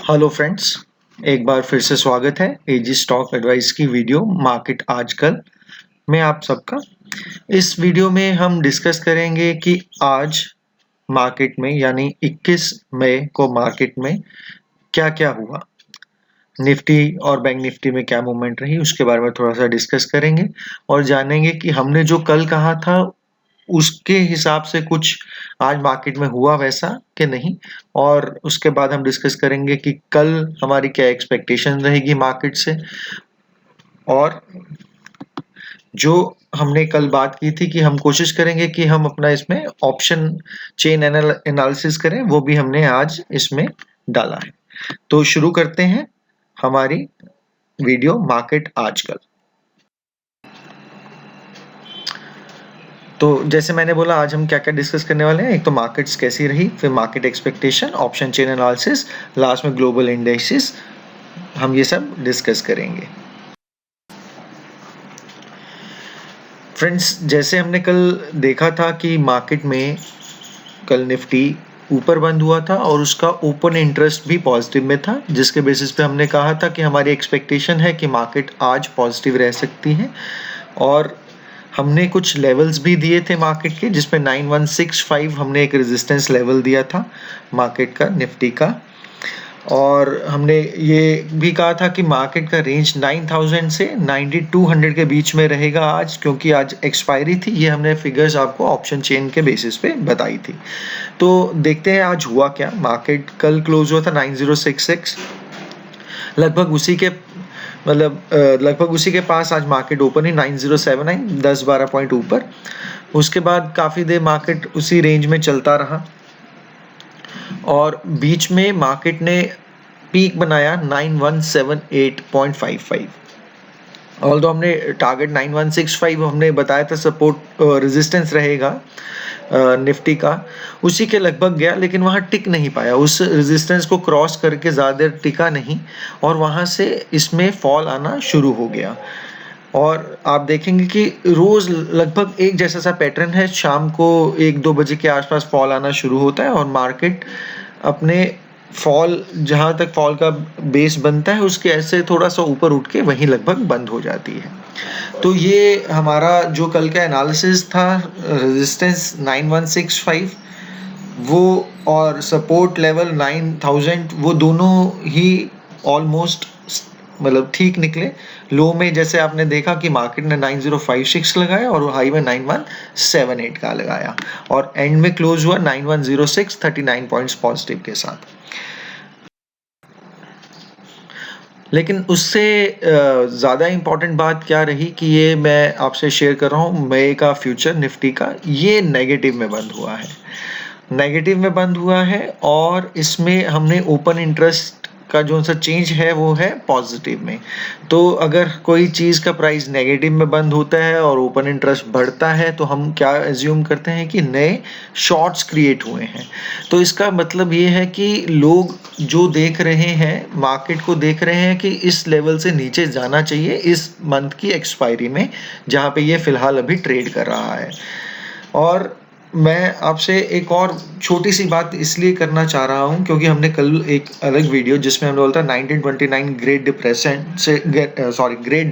Hello friends, एक बार फिर से स्वागत है एजी स्टॉक एडवाइस की वीडियो मार्केट आजकल में आप सबका। इस वीडियो में हम डिस्कस करेंगे कि आज मार्केट में यानी 21 मई को मार्केट में क्या-क्या हुआ, निफ्टी और बैंक निफ्टी में क्या मूवमेंट रही उसके बारे में थोड़ा सा डिस्कस करेंगे और जानेंगे कि हमने जो कल कहा था उसके हिसाब से कुछ आज मार्केट में हुआ वैसा कि नहीं। और उसके बाद हम डिस्कस करेंगे कि कल हमारी क्या एक्सपेक्टेशन रहेगी मार्केट से, और जो हमने कल बात की थी कि हम कोशिश करेंगे कि हम अपना इसमें ऑप्शन चेन एनालिसिस करें, वो भी हमने आज इसमें डाला है। तो शुरू करते हैं हमारी वीडियो मार्केट आजकल। तो जैसे मैंने बोला आज हम क्या-क्या डिस्कस करने वाले हैं। एक तो मार्केट्स कैसी रही, फिर market expectation, option chain analysis, last में ग्लोबल इंडेक्सेस, हम ये सब डिस्कस करेंगे। फ्रेंड्स, जैसे हमने कल देखा था कि मार्केट में कल निफ्टी ऊपर बंद हुआ था और उसका ओपन इंटरेस्ट भी पॉजिटिव में था, जिसके बेसिस पे हमने कहा था कि हमारी एक्सपेक्टेशन है कि मार्केट आज पॉजिटिव रह सकती है। और हमने कुछ लेवल्स भी दिए थे मार्केट के, जिसमें 9165 हमने एक रेजिस्टेंस लेवल दिया था मार्केट का, निफ्टी का। और हमने ये भी कहा था कि मार्केट का रेंज 9000 से 9200 के बीच में रहेगा आज, क्योंकि आज एक्सपायरी थी। ये हमने फिगर्स आपको ऑप्शन चेन के बेसिस पे बताई थी। तो देखते हैं आज हुआ क्या। मार्केट कल क्लोज हुआ था 9066, लगभग उसी के लगभग उसी के पास आज मार्केट ओपन है 9079, 10-12 पॉइंट ऊपर। उसके बाद काफ़ी देर मार्केट उसी रेंज में चलता रहा और बीच में मार्केट ने पीक बनाया 9178.55। ऑल्दो हमने टारगेट 9165 हमने बताया था सपोर्ट रेजिस्टेंस रहेगा निफ्टी का, उसी के लगभग गया, लेकिन वहाँ टिक नहीं पाया, उस रेजिस्टेंस को क्रॉस करके ज़्यादा टिका नहीं और वहाँ से इसमें फॉल आना शुरू हो गया। और आप देखेंगे कि रोज़ लगभग एक जैसा सा पैटर्न है, शाम को 1-2 बजे के आसपास फॉल आना शुरू होता है और मार्केट अपने फॉल, जहाँ तक फॉल का बेस बनता है उसके ऐसे थोड़ा सा ऊपर उठ के वहीं लगभग बंद हो जाती है। तो ये हमारा जो कल का एनालिसिस था, रेजिस्टेंस 9165 वो और सपोर्ट लेवल 9000, वो दोनों ही ऑलमोस्ट ठीक निकले। लो में जैसे आपने देखा कि मार्केट ने 9056 लगाया और हाई में 9178 का लगाया और एंड में क्लोज हुआ 9106, 39 पॉइंट्स पॉजिटिव के साथ। लेकिन उससे ज़्यादा इम्पॉर्टेंट बात क्या रही कि ये मैं आपसे शेयर कर रहा हूँ, मई का फ्यूचर निफ्टी का ये नेगेटिव में बंद हुआ है, नेगेटिव में बंद हुआ है। और इसमें हमने ओपन इंटरेस्ट का जो सा चेंज है वो है पॉजिटिव में। तो अगर कोई चीज़ का प्राइस नेगेटिव में बंद होता है और ओपन इंटरेस्ट बढ़ता है तो हम क्या एज्यूम करते हैं कि नए शॉर्ट्स क्रिएट हुए हैं। तो इसका मतलब ये है कि लोग जो देख रहे हैं, मार्केट को देख रहे हैं कि इस लेवल से नीचे जाना चाहिए इस मंथ की एक्सपायरी में, जहाँ पे ये फिलहाल अभी ट्रेड कर रहा है। और मैं आपसे एक और छोटी सी बात इसलिए करना चाह रहा हूँ क्योंकि हमने कल एक अलग वीडियो जिसमें हमने बोलता 1929 ग्रेट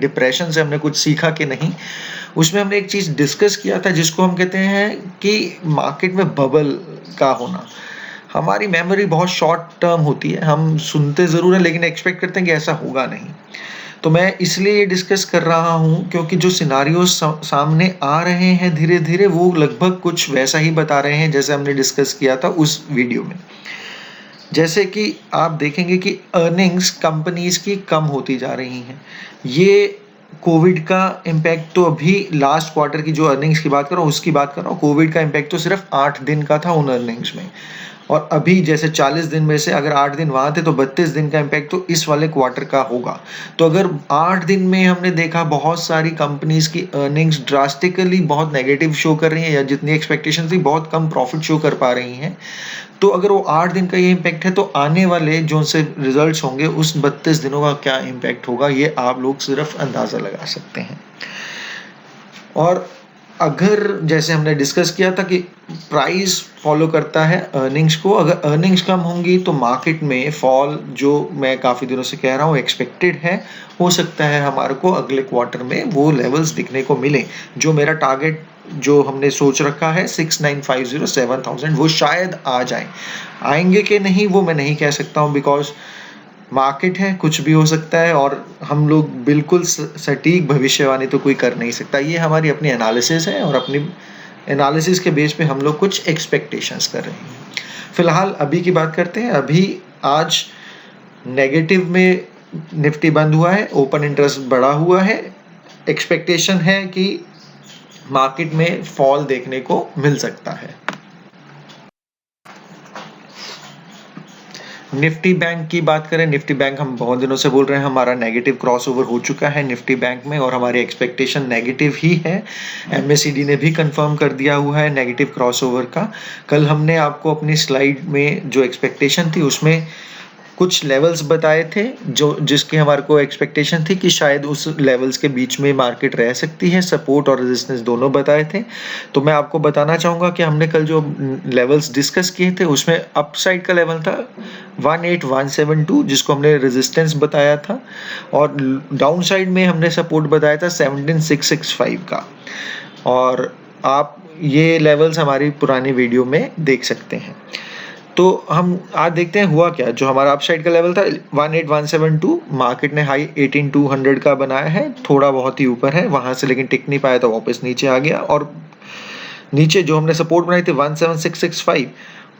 डिप्रेशन से हमने कुछ सीखा कि नहीं, उसमें हमने एक चीज़ डिस्कस किया था जिसको हम कहते हैं कि मार्केट में बबल का होना। हमारी मेमोरी बहुत शॉर्ट टर्म होती है, हम सुनते ज़रूर हैं लेकिन एक्सपेक्ट करते हैं कि ऐसा होगा नहीं। तो मैं इसलिए ये डिस्कस कर रहा हूँ क्योंकि जो सिनारियो सामने आ रहे हैं धीरे धीरे वो लगभग कुछ वैसा ही बता रहे हैं जैसे हमने डिस्कस किया था उस वीडियो में। जैसे कि आप देखेंगे कि अर्निंग्स कंपनीज की कम होती जा रही हैं। ये कोविड का इम्पैक्ट तो अभी लास्ट क्वार्टर की जो अर्निंग्स की बात कर रहा हूँ उसकी बात कर रहा हूँ। कोविड का इम्पैक्ट तो सिर्फ 8 दिन का था उन अर्निंग्स में, और अभी जैसे 40 दिन में से अगर 8 दिन वहाँ थे तो 32 दिन का इम्पैक्ट तो इस वाले क्वार्टर का होगा। तो अगर 8 दिन में हमने देखा बहुत सारी कंपनीज की अर्निंग्स ड्रास्टिकली बहुत नेगेटिव शो कर रही हैं या जितनी एक्सपेक्टेशन थी बहुत कम प्रॉफिट शो कर पा रही हैं, तो अगर वो 8 दिन का ये इम्पैक्ट है तो आने वाले जो से रिजल्ट्स होंगे उस 32 दिनों का क्या इम्पैक्ट होगा ये आप लोग सिर्फ अंदाज़ा लगा सकते हैं। और अगर जैसे हमने डिस्कस किया था कि प्राइस फॉलो करता है अर्निंग्स को, अगर अर्निंग्स कम होंगी तो मार्केट में फॉल, जो मैं काफ़ी दिनों से कह रहा हूँ, एक्सपेक्टेड है। हो सकता है हमारे को अगले क्वार्टर में वो लेवल्स दिखने को मिले, जो मेरा टारगेट जो हमने सोच रखा है 6950 7000, वो शायद आ जाए। आएंगे कि नहीं वो मैं नहीं कह सकता हूँ, बिकॉज मार्केट है, कुछ भी हो सकता है, और हम लोग बिल्कुल सटीक भविष्यवाणी तो कोई कर नहीं सकता। ये हमारी अपनी एनालिसिस है और अपनी एनालिसिस के बेस पे हम लोग कुछ एक्सपेक्टेशंस कर रहे हैं। फिलहाल अभी की बात करते हैं। अभी आज नेगेटिव में निफ्टी बंद हुआ है, ओपन इंटरेस्ट बढ़ा हुआ है। एक्सपेक्टेशन है कि मार्केट में फॉल देखने को मिल सकता है। निफ्टी बैंक की बात करें, निफ्टी बैंक हम बहुत दिनों से बोल रहे हैं, हमारा नेगेटिव क्रॉसओवर हो चुका है निफ्टी बैंक में, और हमारी एक्सपेक्टेशन नेगेटिव ही है। एमएसीडी ने भी कंफर्म कर दिया हुआ है नेगेटिव क्रॉसओवर का। कल हमने आपको अपनी स्लाइड में जो एक्सपेक्टेशन थी उसमें कुछ लेवल्स बताए थे, जो जिसकी हमारे को एक्सपेक्टेशन थी कि शायद उस लेवल्स के बीच में मार्केट रह सकती है। सपोर्ट और रेजिस्टेंस दोनों बताए थे। तो मैं आपको बताना चाहूँगा कि हमने कल जो लेवल्स डिस्कस किए थे उसमें अपसाइड का लेवल था 18172, जिसको हमने रेजिस्टेंस बताया था, और डाउन साइड में हमने सपोर्ट बताया था 17665 का। और आप ये लेवल्स हमारी पुरानी वीडियो में देख सकते हैं। तो हम आज देखते हैं हुआ क्या। जो हमारा अपसाइड का लेवल था 18172, मार्केट ने हाई 18200 का बनाया है, थोड़ा बहुत ही ऊपर है वहां से, लेकिन टिक नहीं पाया तो वापस नीचे आ गया। और नीचे जो हमने सपोर्ट बनाई थी 17665,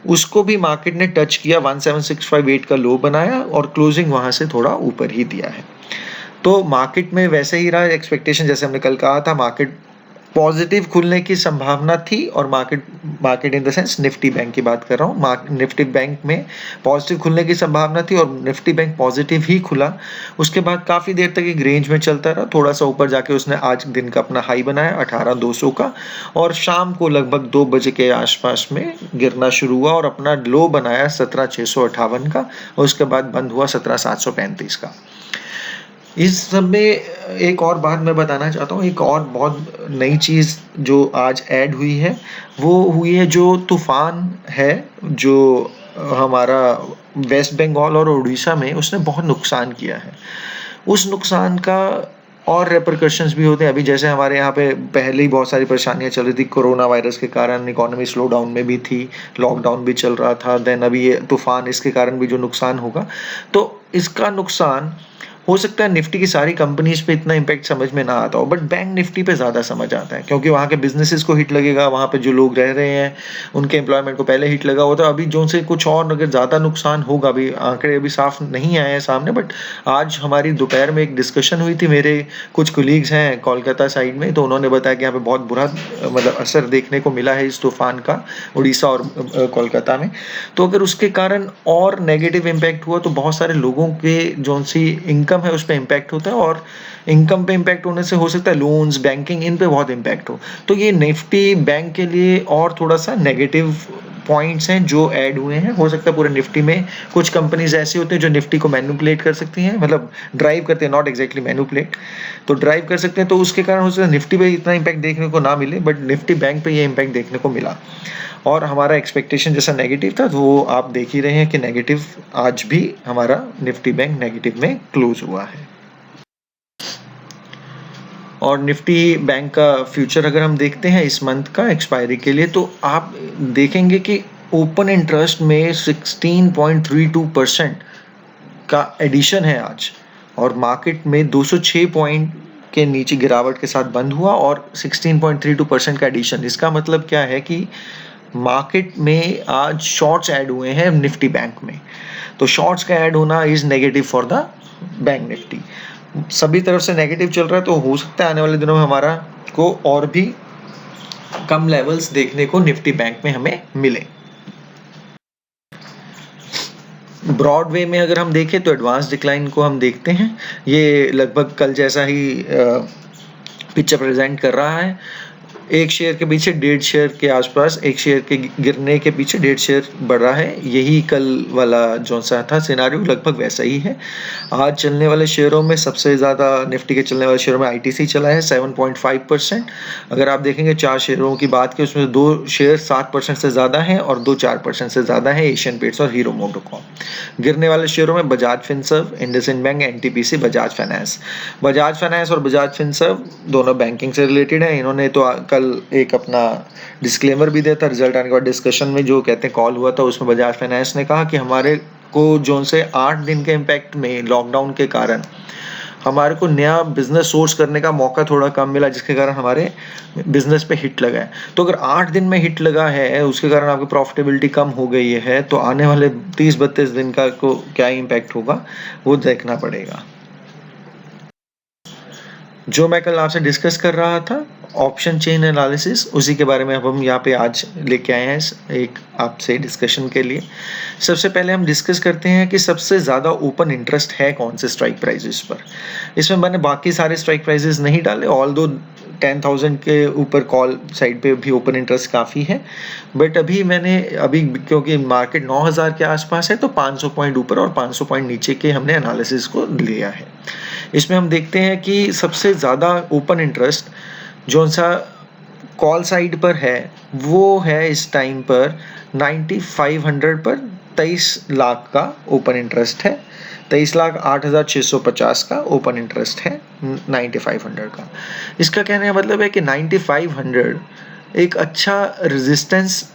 उसको भी मार्केट ने टच किया, 17658 का लो बनाया और क्लोजिंग वहां से थोड़ा ऊपर ही दिया है। तो मार्केट में वैसे ही रहा एक्सपेक्टेशन, जैसे हमने कल कहा था मार्केट पॉजिटिव खुलने की संभावना थी, और market in the sense Nifty bank की बात कर रहा हूँ। निफ्टी बैंक में पॉजिटिव खुलने की संभावना थी और निफ्टी बैंक पॉजिटिव ही खुला। उसके बाद काफ़ी देर तक एक रेंज में चलता रहा, थोड़ा सा ऊपर जाके उसने आज दिन का अपना हाई बनाया 18200 का, और शाम को लगभग 2 बजे के आसपास में गिरना शुरू हुआ और अपना लो बनाया 17658 का, और उसके बाद बंद हुआ 17735 का। इस सब में एक और बात मैं बताना चाहता हूँ, एक और बहुत नई चीज़ जो आज ऐड हुई है, वो हुई है जो तूफ़ान है, जो हमारा वेस्ट बंगाल और उड़ीसा में उसने बहुत नुकसान किया है। उस नुकसान का और रेपरकशंस भी होते हैं। अभी जैसे हमारे यहाँ पे पहले ही बहुत सारी परेशानियाँ चल रही थी कोरोना वायरस के कारण, इकोनॉमी स्लो डाउन में भी थी, लॉकडाउन भी चल रहा था, देन अभी ये तूफ़ान, इसके कारण भी जो नुकसान होगा, तो इसका नुकसान हो सकता है निफ्टी की सारी कंपनीज पे इतना इम्पैक्ट समझ में ना आता हो, बट बैंक निफ्टी पे ज़्यादा समझ आता है, क्योंकि वहाँ के बिजनेसेस को हिट लगेगा, वहाँ पे जो लोग रह रहे हैं उनके एम्प्लॉयमेंट को पहले हिट लगा होता है। अभी जो से कुछ और अगर ज़्यादा नुकसान होगा, अभी आंकड़े अभी साफ नहीं आए हैं सामने, बट आज हमारी दोपहर में एक डिस्कशन हुई थी, मेरे कुछ कोलीग्स हैं कोलकाता साइड में, तो उन्होंने बताया कि यहाँ पे बहुत बुरा मतलब असर देखने को मिला है इस तूफान का उड़ीसा और कोलकाता में। तो अगर उसके कारण और नेगेटिव इम्पैक्ट हुआ तो बहुत सारे लोगों के जो सी इनकम है उस पर इम्पैक्ट होता है, और इनकम पे इम्पैक्ट होने से हो सकता है लोन्स, बैंकिंग, इन पे बहुत इम्पैक्ट हो। तो ये निफ्टी बैंक के लिए और थोड़ा सा नेगेटिव पॉइंट्स हैं जो ऐड हुए हैं। हो सकता है पूरे निफ्टी में कुछ कंपनीज ऐसी होती हैं जो निफ्टी को मैनिपुलेट कर सकती हैं, मतलब ड्राइव करते हैं, नॉट एग्जैक्टली मैनिपुलेट, तो ड्राइव कर सकते हैं, तो उसके कारण हो सकता है निफ्टी पे इतना इम्पैक्ट देखने को ना मिले, बट निफ्टी बैंक पे ये इम्पैक्ट देखने को मिला। और हमारा एक्सपेक्टेशन जैसा नेगेटिव था, तो वो आप देख ही रहे हैं कि नेगेटिव आज भी हमारा निफ्टी बैंक नेगेटिव में क्लोज हुआ है। और निफ्टी बैंक का फ्यूचर अगर हम देखते हैं इस मंथ का एक्सपायरी के लिए, तो आप देखेंगे कि ओपन इंटरेस्ट में 16.32% का एडिशन है आज, और मार्केट में 206 पॉइंट के नीचे गिरावट के साथ बंद हुआ, और 16.32% का एडिशन। इसका मतलब क्या है कि मार्केट में आज शॉर्ट्स ऐड हुए हैं निफ्टी बैंक में, तो शॉर्ट्स का ऐड होना is negative for the bank Nifty. सभी तरफ से नेगेटिव चल रहा है, तो हो सकता है आने वाले दिनों में हमारा को और भी कम लेवल्स देखने को निफ्टी बैंक में हमें मिले। ब्रॉड वे में अगर हम देखें तो एडवांस डिक्लाइन को हम देखते हैं, ये लगभग कल जैसा ही पिक्चर प्रेजेंट कर रहा है। 1 शेयर के पीछे 1.5 शेयर के आसपास, 1 शेयर के गिरने के पीछे 1.5 शेयर बढ़ा है। यही कल वाला जो-सा था सिनेरियो लगभग वैसा ही है। आज चलने वाले शेयरों में सबसे ज़्यादा निफ्टी के चलने वाले शेयरों में आईटीसी चला है 7.5%। अगर आप देखेंगे 4 शेयरों की बात की उसमें 2 शेयर 7% से ज़्यादा हैं और 2 4% से ज़्यादा है एशियन पेंट्स और हीरो मोटोकॉर्प। गिरने वाले शेयरों में Bajaj Finserv, IndusInd bank, NTPC, Bajaj finance. Bajaj finance और बजाज फिनसर्व दोनों बैंकिंग से रिलेटेड है। इन्होंने तो कल एक अपना डिस्क्लेमर भी दिया था रिजल्ट आने के बाद। डिस्कशन में जो कहते हैं कॉल हुआ था उसमें बजाज फाइनेंस ने कहा कि हमारे को जो से 8 दिन के इम्पैक्ट में लॉकडाउन के कारण हमारे को नया बिजनेस सोर्स करने का मौका थोड़ा कम मिला, जिसके कारण हमारे बिजनेस पे हिट लगा है। तो अगर 8 दिन में हिट लगा है उसके कारण आपकी प्रॉफिटेबिलिटी कम हो गई है, तो आने वाले 30-32 दिन का को क्या इम्पैक्ट होगा वो देखना पड़ेगा। जो मैं कल आपसे डिस्कस कर रहा था ऑप्शन चेन एनालिसिस, उसी के बारे में अब हम यहाँ पे आज लेके आए हैं एक आपसे डिस्कशन के लिए। सबसे पहले हम डिस्कस करते हैं कि सबसे ज़्यादा ओपन इंटरेस्ट है कौन से स्ट्राइक प्राइजेस पर। इसमें मैंने बाकी सारे स्ट्राइक प्राइजेस नहीं डाले, ऑल दो 10,000 के ऊपर कॉल साइड पे भी ओपन इंटरेस्ट काफ़ी है, बट अभी क्योंकि मार्केट 9,000 के आसपास है तो 500 पॉइंट ऊपर और 500 पॉइंट नीचे के हमने एनालिसिस को लिया है। इसमें हम देखते हैं कि सबसे ज़्यादा ओपन इंटरेस्ट जो सा कॉल साइड पर है वो है इस टाइम पर 9500 पर 23 लाख का ओपन इंटरेस्ट है। 23,08,650 का ओपन इंटरेस्ट है 9500 का। इसका कहने का मतलब है कि 9500 एक अच्छा रेजिस्टेंस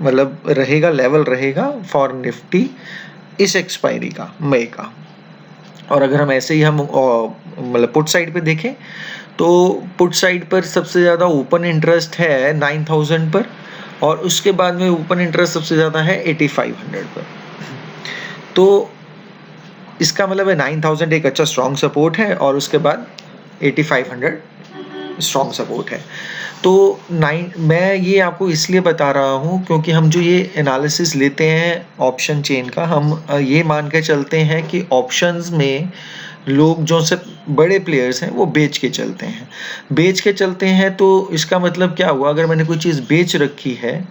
मतलब रहेगा, लेवल रहेगा फॉर निफ्टी इस एक्सपायरी का, मई का। और अगर हम ऐसे ही हम मतलब पुट साइड पे देखें तो पुट साइड पर सबसे ज़्यादा ओपन इंटरेस्ट है 9,000 पर और उसके बाद में ओपन इंटरेस्ट सबसे ज़्यादा है 8,500 पर। तो इसका मतलब है 9,000 एक अच्छा स्ट्रॉन्ग सपोर्ट है और उसके बाद 8,500 स्ट्रॉन्ग सपोर्ट है। तो मैं ये आपको इसलिए बता रहा हूँ क्योंकि हम जो ये एनालिसिस लेते हैं ऑप्शन चेन का, हम ये मान के चलते हैं कि ऑप्शंस में लोग जो से बड़े प्लेयर्स हैं वो बेच के चलते हैं। तो इसका मतलब क्या हुआ, अगर मैंने कोई चीज़ बेच रखी है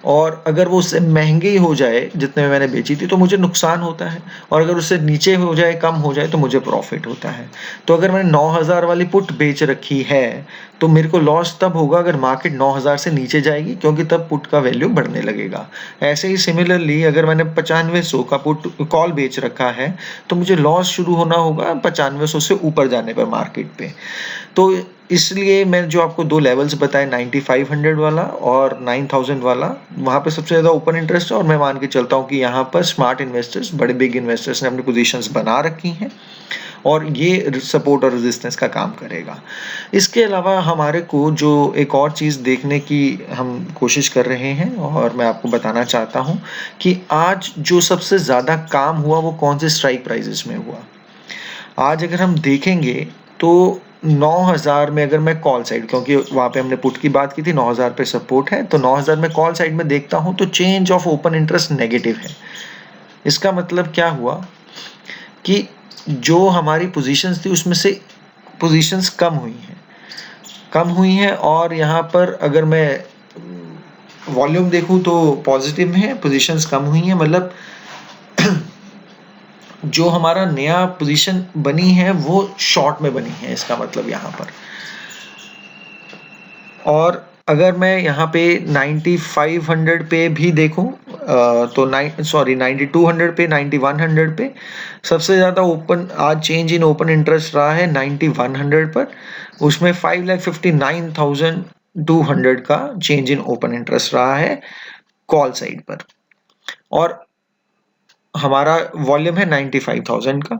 और अगर वो उससे महंगी हो जाए जितने में मैंने बेची थी तो मुझे नुकसान होता है, और अगर उससे नीचे हो जाए, कम हो जाए तो मुझे प्रॉफिट होता है। तो अगर मैंने 9,000 वाली पुट बेच रखी है तो मेरे को लॉस तब होगा अगर मार्केट 9,000 से नीचे जाएगी, क्योंकि तब पुट का वैल्यू बढ़ने लगेगा। ऐसे ही सिमिलरली अगर मैंने 9500 का पुट कॉल बेच रखा है तो मुझे लॉस शुरू होना होगा 9500 से ऊपर जाने पर मार्केट पे। तो इसलिए मैं जो आपको 2 लेवल्स बताए 9500 वाला और 9000 वाला, वहाँ पे सबसे ज़्यादा ओपन इंटरेस्ट है और मैं मान के चलता हूँ कि यहाँ पर स्मार्ट इन्वेस्टर्स, बड़े बिग इन्वेस्टर्स ने अपनी पोजीशंस बना रखी हैं और ये सपोर्ट और रेजिस्टेंस का काम करेगा। इसके अलावा हमारे को जो एक और चीज़ देखने की हम कोशिश कर रहे हैं और मैं आपको बताना चाहता हूँ कि आज जो सबसे ज़्यादा काम हुआ वो कौन से स्ट्राइक प्राइजेस में हुआ। आज अगर हम देखेंगे तो 9,000 में अगर मैं कॉल साइड, क्योंकि वहाँ पे हमने पुट की बात की थी, 9,000 पे सपोर्ट है, तो 9,000 में कॉल साइड में देखता हूँ तो change of open interest negative है। इसका मतलब क्या हुआ कि जो हमारी पोजीशंस थी उसमें से पोजीशंस कम हुई हैं और यहाँ पर अगर मैं वॉल्यूम देखूँ तो पॉजिटिव में है, पोजीशंस कम हुई हैं, मतलब जो हमारा नया पोजीशन बनी है वो शॉर्ट में बनी है, इसका मतलब यहाँ पर। और अगर मैं यहाँ पे 9500 पे भी देखूँ तो 9200 पे, 9100 पे सबसे ज़्यादा ओपन आज चेंज इन ओपन इंटरेस्ट रहा है 9100 पर। उसमें 5,59,200 का चेंज इन ओपन इंटरेस्ट रहा है कॉल साइड पर और हमारा वॉल्यूम है 95,000 का।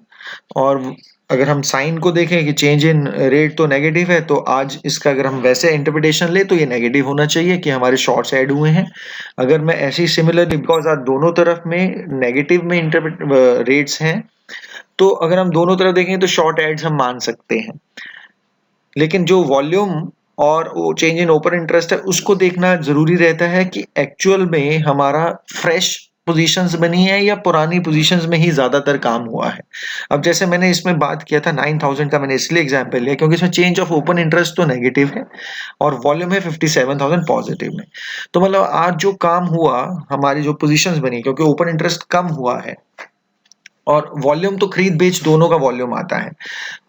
और अगर हम साइन को देखें कि चेंज इन रेट तो नेगेटिव है, तो आज इसका अगर हम वैसे इंटरप्रिटेशन ले तो ये नेगेटिव होना चाहिए कि हमारे शॉर्ट्स ऐड हुए हैं। अगर मैं ऐसी सिमिलरली, बिकॉज आज दोनों तरफ में नेगेटिव में रेट्स हैं, तो अगर हम दोनों तरफ देखें तो शॉर्ट एड्स हम मान सकते हैं। लेकिन जो वॉल्यूम और वो चेंज इन ओपन इंटरेस्ट है उसको देखना जरूरी रहता है कि एक्चुअल में हमारा फ्रेश पोजीशंस बनी है या पुरानी पोजीशंस में ही ज़्यादातर काम हुआ है। अब जैसे मैंने इसमें बात किया था 9000 का, मैंने इसलिए एग्जांपल लिया क्योंकि इसमें चेंज ऑफ ओपन इंटरेस्ट तो नेगेटिव है और वॉल्यूम है 57,000 पॉजिटिव में। तो मतलब आज जो काम हुआ, हमारी जो पोजीशंस बनी, क्योंकि ओपन इंटरेस्ट कम हुआ है और वॉल्यूम तो खरीद बेच दोनों का वॉल्यूम आता है,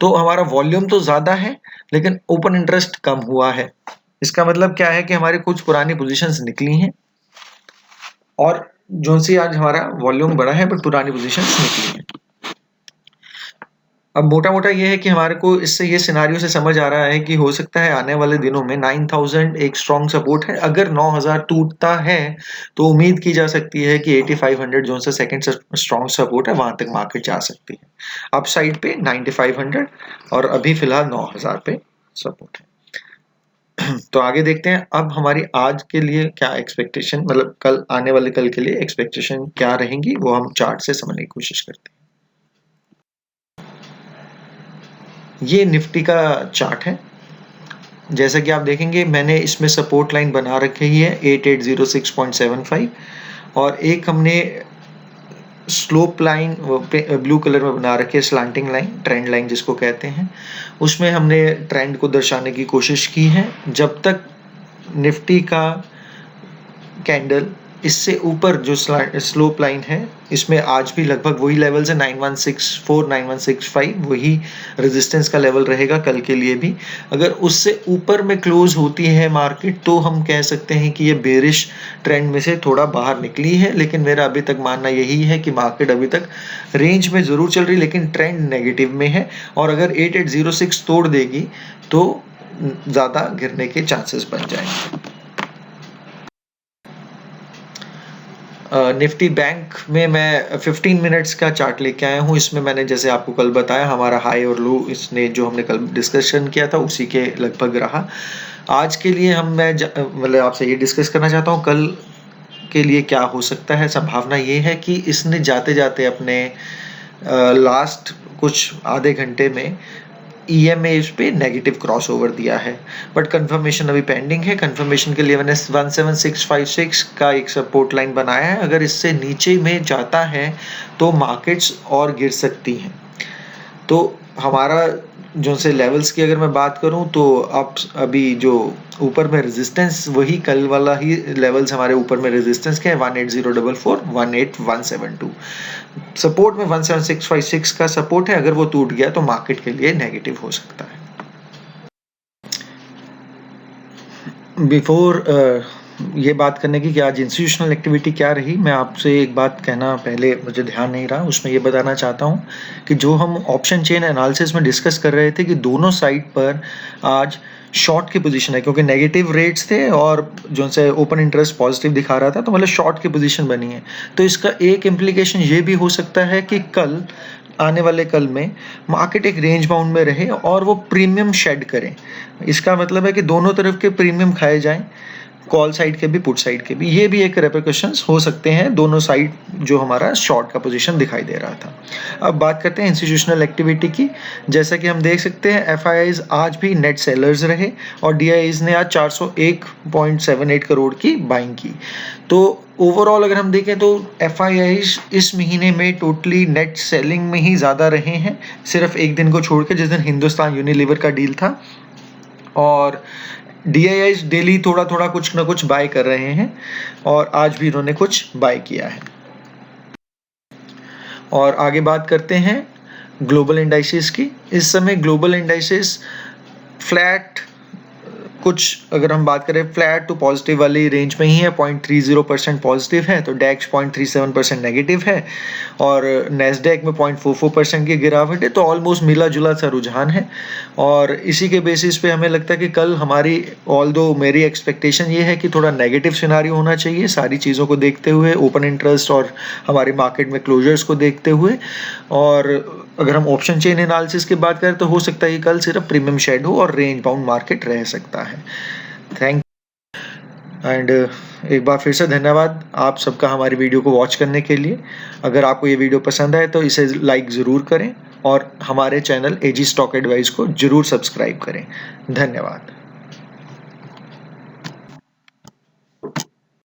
तो हमारा वॉल्यूम तो ज्यादा है लेकिन ओपन इंटरेस्ट कम हुआ है। इसका मतलब क्या है कि हमारी कुछ पुरानी पोजीशंस निकली हैं और जो सी आज हमारा वॉल्यूम बढ़ा है बट पुरानी पोजीशंस निकली है। अब मोटा मोटा ये है कि हमारे को इससे ये सिनारियो से समझ आ रहा है कि हो सकता है आने वाले दिनों में 9000 एक स्ट्रॉन्ग सपोर्ट है। अगर 9000 टूटता है तो उम्मीद की जा सकती है कि 8500 जो सा सेकंड स्ट्रॉन्ग सपोर्ट है वहां तक मार्केट जा सकती है। अप साइड पे 9500 और अभी फिलहाल 9000 पे सपोर्ट है। तो आगे देखते हैं अब हमारी आज के लिए क्या एक्सपेक्टेशन, मतलब कल आने वाले कल के लिए एक्सपेक्टेशन क्या रहेंगी, वो हम चार्ट से समझने की कोशिश करते हैं। ये निफ्टी का चार्ट है। जैसा कि आप देखेंगे मैंने इसमें सपोर्ट लाइन बना रखी है 8806.75 और एक हमने स्लोप लाइन ब्लू कलर में बना रखी है, स्लांटिंग लाइन, ट्रेंड लाइन जिसको कहते हैं। उसमें हमने ट्रेंड को दर्शाने की कोशिश की है। जब तक निफ्टी का कैंडल इससे ऊपर जो स्लोप लाइन है, इसमें आज भी लगभग वही लेवल्स है 9164 9165, वही रेजिस्टेंस का लेवल रहेगा कल के लिए भी। अगर उससे ऊपर में क्लोज होती है मार्केट तो हम कह सकते हैं कि ये बेरिश ट्रेंड में से थोड़ा बाहर निकली है, लेकिन मेरा अभी तक मानना यही है कि मार्केट अभी तक रेंज में जरूर चल रही लेकिन ट्रेंड नेगेटिव में है और अगर 8806 तोड़ देगी तो ज्यादा गिरने के चांसेस बन जाएंगे। निफ्टी बैंक में मैं 15 मिनट्स का चार्ट लेके आया हूँ। इसमें मैंने जैसे आपको कल बताया हमारा हाई और लो इसने जो हमने कल डिस्कशन किया था उसी के लगभग रहा। आज के लिए मैं मतलब आपसे ये डिस्कस करना चाहता हूँ कल के लिए क्या हो सकता है। संभावना ये है कि इसने जाते जाते अपने लास्ट कुछ आधे घंटे में EMA इस पे नेगेटिव क्रॉस ओवर दिया है बट कंफर्मेशन अभी पेंडिंग है। कंफर्मेशन के लिए मैंने 17656 का एक सपोर्ट लाइन बनाया है। अगर इससे नीचे में जाता है तो मार्केट्स और गिर सकती हैं। तो हमारा जो से लेवल्स की अगर मैं बात करूं तो अब अभी जो ऊपर में रेजिस्टेंस वही कल वाला ही लेवल्स हमारे ऊपर में रेजिस्टेंस के हैं 18044 18172। सपोर्ट में 17656 का सपोर्ट है, अगर वो टूट गया तो मार्केट के लिए नेगेटिव हो सकता है। बिफोर ये बात करने की कि आज इंस्टीट्यूशनल एक्टिविटी क्या रही, मैं आपसे एक बात कहना पहले मुझे ध्यान नहीं रहा, उसमें ये बताना चाहता हूँ कि जो हम ऑप्शन चेन एनालिसिस में डिस्कस कर रहे थे कि दोनों साइड पर आज शॉर्ट की पोजीशन है क्योंकि नेगेटिव रेट्स थे और जो से ओपन इंटरेस्ट पॉजिटिव दिखा रहा था तो मतलब शॉर्ट की पोजीशन बनी है। तो इसका एक इम्प्लीकेशन ये भी हो सकता है कि कल आने वाले कल में मार्केट एक रेंज बाउंड में रहे और वो प्रीमियम शेड करें। इसका मतलब है कि दोनों तरफ के प्रीमियम खाए जाएं, कॉल साइड के भी पुट साइड के भी। ये भी एक रेपरकशंस हो सकते हैं दोनों साइड जो हमारा शॉर्ट का पोजीशन दिखाई दे रहा था। अब बात करते हैं इंस्टीट्यूशनल एक्टिविटी की। जैसा कि हम देख सकते हैं FIIs आज भी नेट सेलर्स रहे और DIIs ने आज 401.78 करोड़ की बाइंग की। तो ओवरऑल अगर हम देखें तो FIIs इस महीने में टोटली नेट सेलिंग में ही ज़्यादा रहे हैं, सिर्फ एक दिन को छोड़ के जिस दिन हिंदुस्तान यूनिलीवर का डील था। और DIIs डेली थोड़ा थोड़ा कुछ ना कुछ बाय कर रहे हैं और आज भी इन्होंने कुछ बाय किया है। और आगे बात करते हैं ग्लोबल इंडाइसेस की। इस समय ग्लोबल इंडाइसेस फ्लैट, कुछ अगर हम बात करें फ्लैट टू पॉजिटिव वाली रेंज में ही है, 0.30% पॉजिटिव है तो डैक्स 0.37% नेगेटिव है और नेस्डैक में 0.44% की गिरावट है। तो ऑलमोस्ट मिला जुला सा रुझान है और इसी के बेसिस पे हमें लगता है कि कल हमारी ऑल्दो मेरी एक्सपेक्टेशन ये है कि थोड़ा नेगेटिव सिनारियो होना चाहिए सारी चीज़ों को देखते हुए, ओपन इंटरेस्ट और हमारे मार्केट में क्लोजर्स को देखते हुए। और अगर हम ऑप्शन चेन एनालिसिस की बात करें तो हो सकता है कि कल सिर्फ प्रीमियम शेड हो और रेंज बाउंड मार्केट रह सकता है। थैंक एंड एक बार फिर से धन्यवाद आप सबका हमारी वीडियो को वॉच करने के लिए। अगर आपको ये वीडियो पसंद आए तो इसे लाइक ज़रूर करें और हमारे चैनल AG स्टॉक एडवाइस को ज़रूर सब्सक्राइब करें। धन्यवाद।